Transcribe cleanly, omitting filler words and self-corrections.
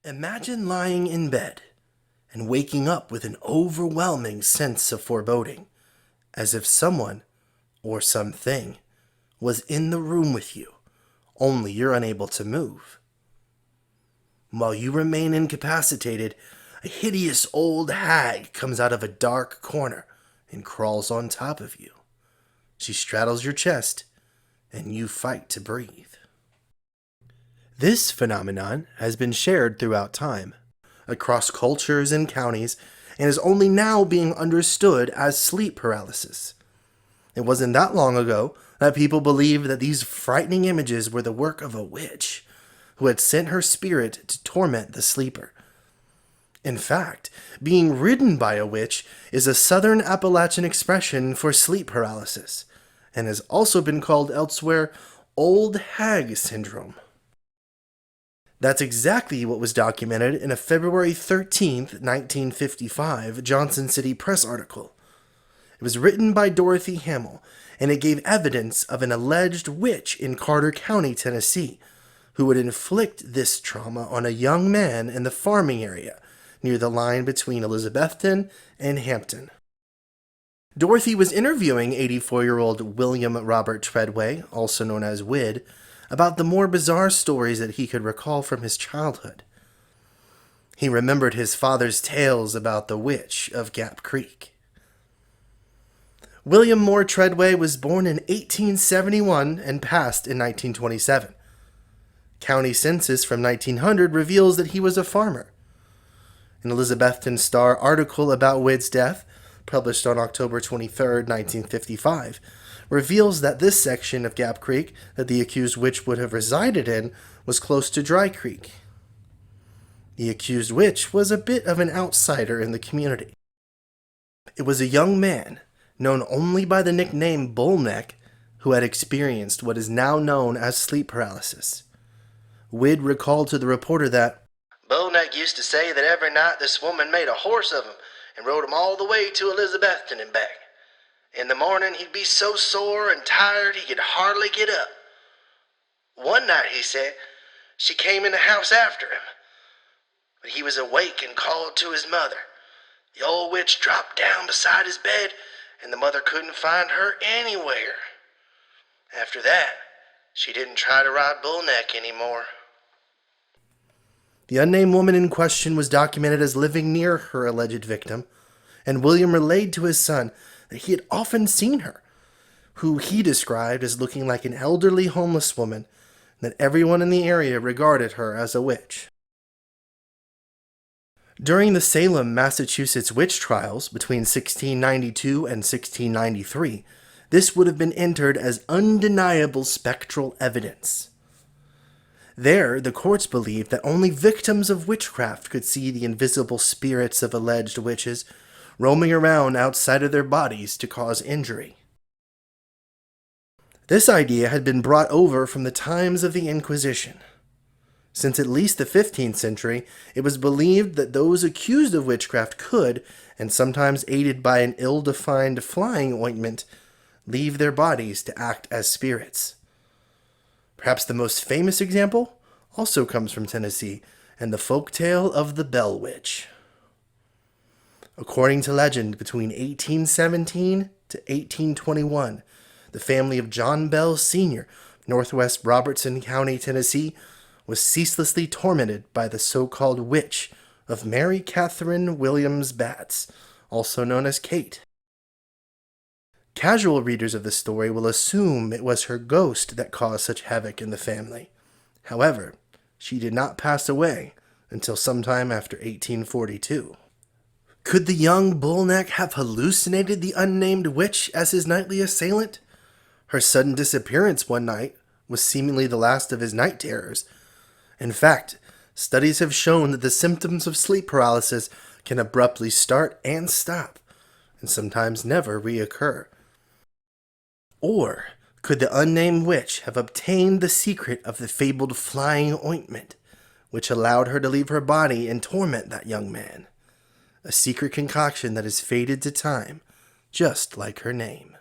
Imagine lying in bed and waking up with an overwhelming sense of foreboding, as if someone or something was in the room with you, only you're unable to move. While you remain incapacitated, a hideous old hag comes out of a dark corner and crawls on top of you. She straddles your chest, and you fight to breathe. This phenomenon has been shared throughout time, across cultures and counties, and is only now being understood as sleep paralysis. It wasn't that long ago that people believed that these frightening images were the work of a witch who had sent her spirit to torment the sleeper. In fact, being ridden by a witch is a Southern Appalachian expression for sleep paralysis, and has also been called elsewhere old hag syndrome. That's exactly what was documented in a February 13th, 1955 Johnson City Press article. It was written by Dorothy Hamill, and it gave evidence of an alleged witch in Carter County, Tennessee, who would inflict this trauma on a young man in the farming area near the line between Elizabethton and Hampton. Dorothy was interviewing 84-year-old William Robert Treadway, also known as Wid, about the more bizarre stories that he could recall from his childhood. He remembered his father's tales about the witch of Gap Creek. William Moore Treadway was born in 1871 and passed in 1927. County census from 1900 reveals that he was a farmer. An Elizabethton Star article about Wid's death, published on October 23, 1955, reveals that this section of Gap Creek that the accused witch would have resided in was close to Dry Creek. The accused witch was a bit of an outsider in the community. It was a young man, known only by the nickname Bullneck, who had experienced what is now known as sleep paralysis. Wid recalled to the reporter that Bullneck used to say that every night this woman made a horse of him and rode him all the way to Elizabethton and back. In the morning, he'd be so sore and tired he could hardly get up. One night, he said, she came in the house after him, but he was awake and called to his mother. The old witch dropped down beside his bed, and the mother couldn't find her anywhere. After that, she didn't try to ride Bullneck anymore. The unnamed woman in question was documented as living near her alleged victim, and William relayed to his son that he had often seen her, who he described as looking like an elderly homeless woman, and that everyone in the area regarded her as a witch. During the Salem, Massachusetts witch trials between 1692 and 1693, this would have been entered as undeniable spectral evidence. There, the courts believed that only victims of witchcraft could see the invisible spirits of alleged witches roaming around outside of their bodies to cause injury. This idea had been brought over from the times of the Inquisition. Since at least the 15th century, it was believed that those accused of witchcraft could, and sometimes aided by an ill-defined flying ointment, leave their bodies to act as spirits. Perhaps the most famous example also comes from Tennessee, and the folktale of the Bell Witch. According to legend, between 1817 to 1821, the family of John Bell Sr., northwest Robertson County, Tennessee, was ceaselessly tormented by the so-called witch of Mary Catherine Williams Batts, also known as Kate. Casual readers of the story will assume it was her ghost that caused such havoc in the family. However, she did not pass away until sometime after 1842. Could the young Bullneck have hallucinated the unnamed witch as his nightly assailant? Her sudden disappearance one night was seemingly the last of his night terrors. In fact, studies have shown that the symptoms of sleep paralysis can abruptly start and stop, and sometimes never reoccur. Or could the unnamed witch have obtained the secret of the fabled flying ointment, which allowed her to leave her body and torment that young man? A secret concoction that has faded to time, just like her name.